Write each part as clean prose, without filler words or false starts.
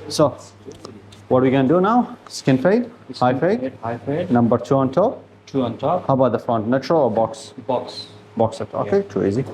So, what are we going to do now? Skin fade, high fade. High fade. Number 2 on top. 2 on top. How about the front? Natural or box? Box. Box it. Okay, too easy.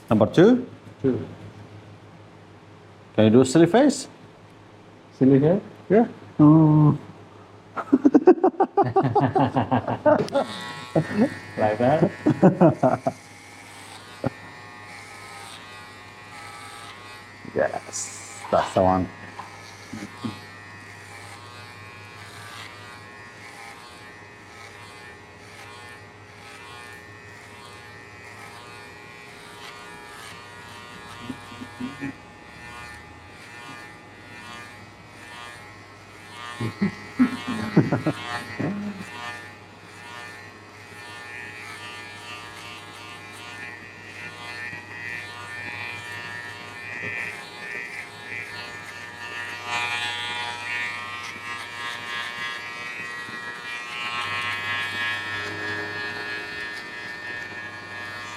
Number 2. 2. Can you do silly face? Silly hair? Yeah. Like that? Yes, that's the one.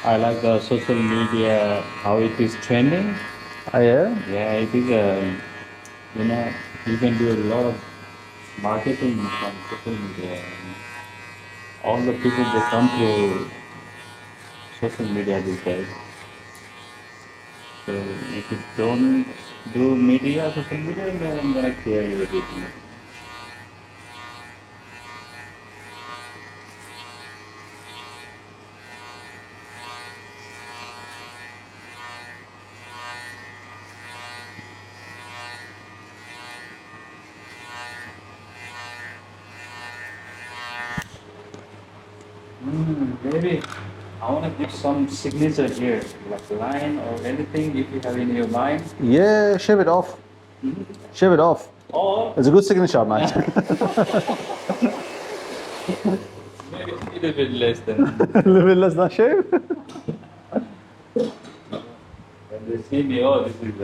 I like the social media, how it is trending. Oh, yeah? Yeah, it is you know, you can do a lot of marketing from social media. And all the people they come to social media these days. So if you don't do media, social media, then I'm gonna care you with it. Maybe I want to give some signature here, like line or anything if you have in your mind. Yeah, shave it off. Shave it off. Or It's a good signature, man. maybe a little bit less than A little bit less than shave. when they see me, oh, this is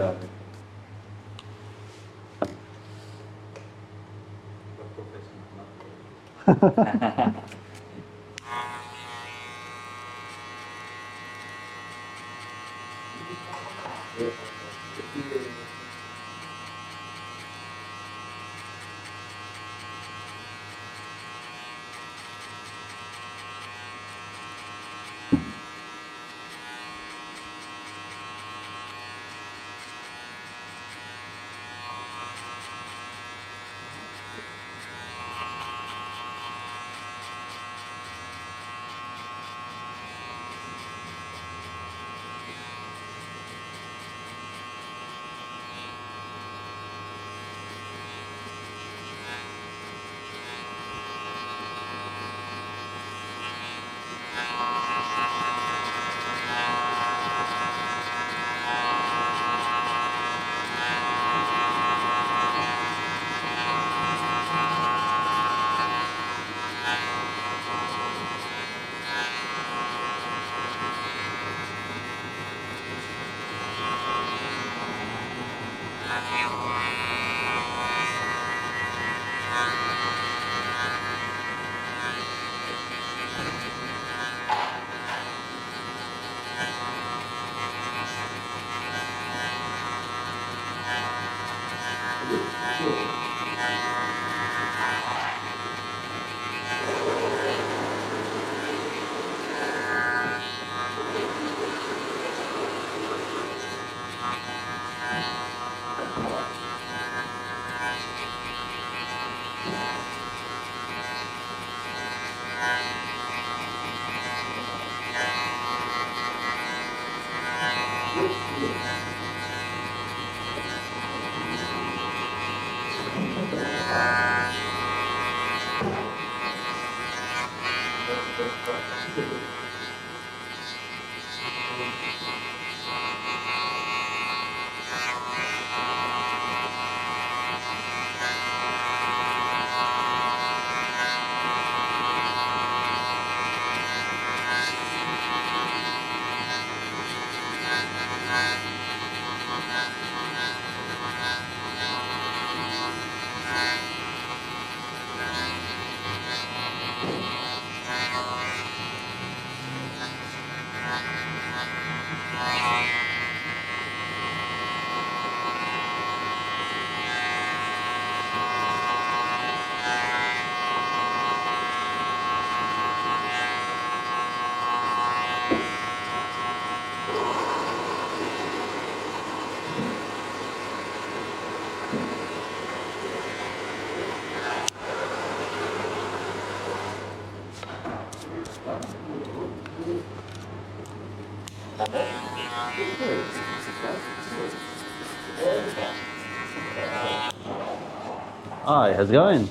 Hi, how's it going?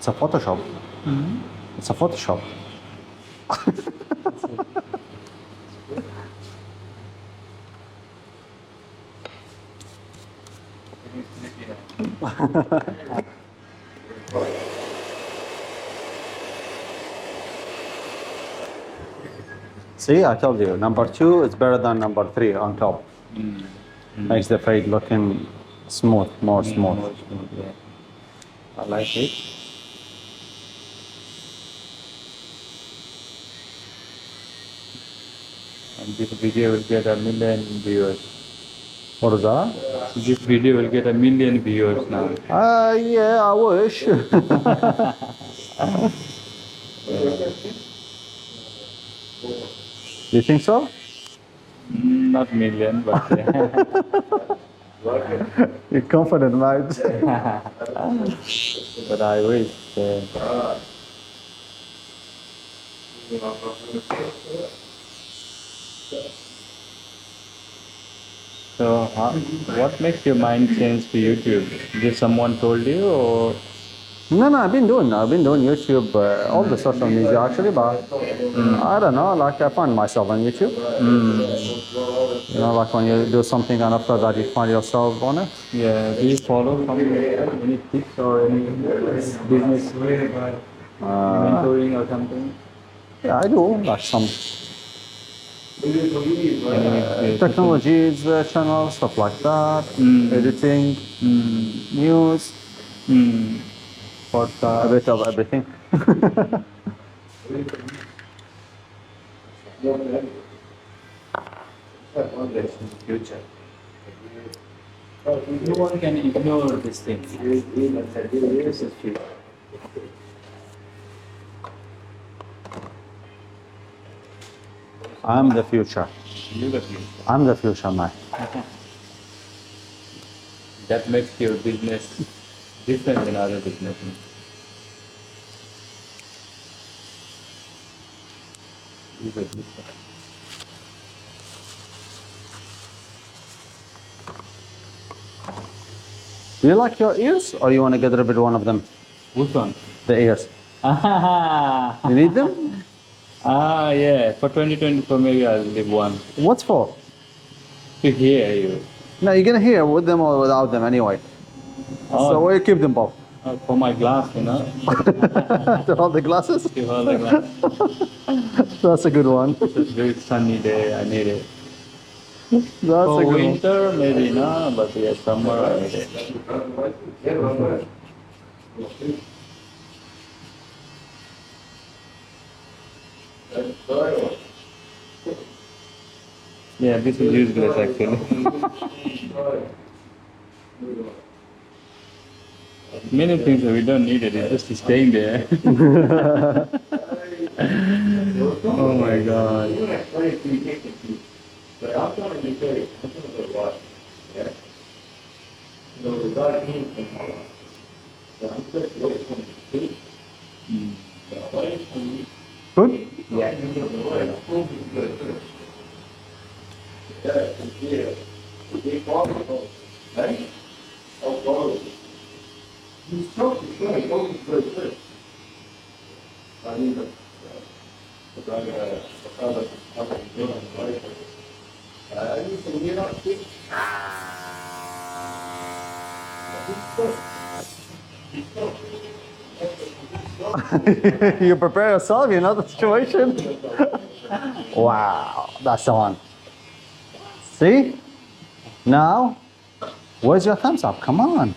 It's a Photoshop. It's a Photoshop. See, I told you, number 2 is better than number 3 on top. Makes the fade looking smooth, more smooth. More smooth, yeah. I like it. And this video will get 1 million viewers. What is that? This video will get 1 million viewers now. Yeah, I wish. You think so? Not million, but You're confident, mate. but I wish. So, what makes your mind change to YouTube? Did someone told you, or No, no, I've been doing YouTube, all the social media actually, but I don't know, like I find myself on YouTube. You know, like when you do something and after that you find yourself on it. yeah, do you follow any tips or any business mentoring or something? Yeah, I do, like some Any technologies channel, stuff like that, editing, news, a podcast? bit of everything. Future. No one can ignore this thing. This is future. I'm the future. You the future. I'm the future, man. That makes your business different than other businesses. You the future. Do you like your ears or you want to get rid of one of them? Which one? The ears. You need them? Yeah. For 2024, maybe I'll leave one What's for? to hear you. No, you're gonna hear with them or without them anyway. So where you keep them, Bob? For my glass, you know. To hold the glasses? To hold the glass. That's a good one. It's a very sunny day. I need it. That's For a good one. winter, maybe no, but yeah, summer I need it. Yeah, this is useless actually. Many things that we don't need it, it's just staying there. Oh my god. Good? Yeah. You prepare yourself, you know the situation. Wow, that's the one. See? Now, where's your thumbs up? Come on.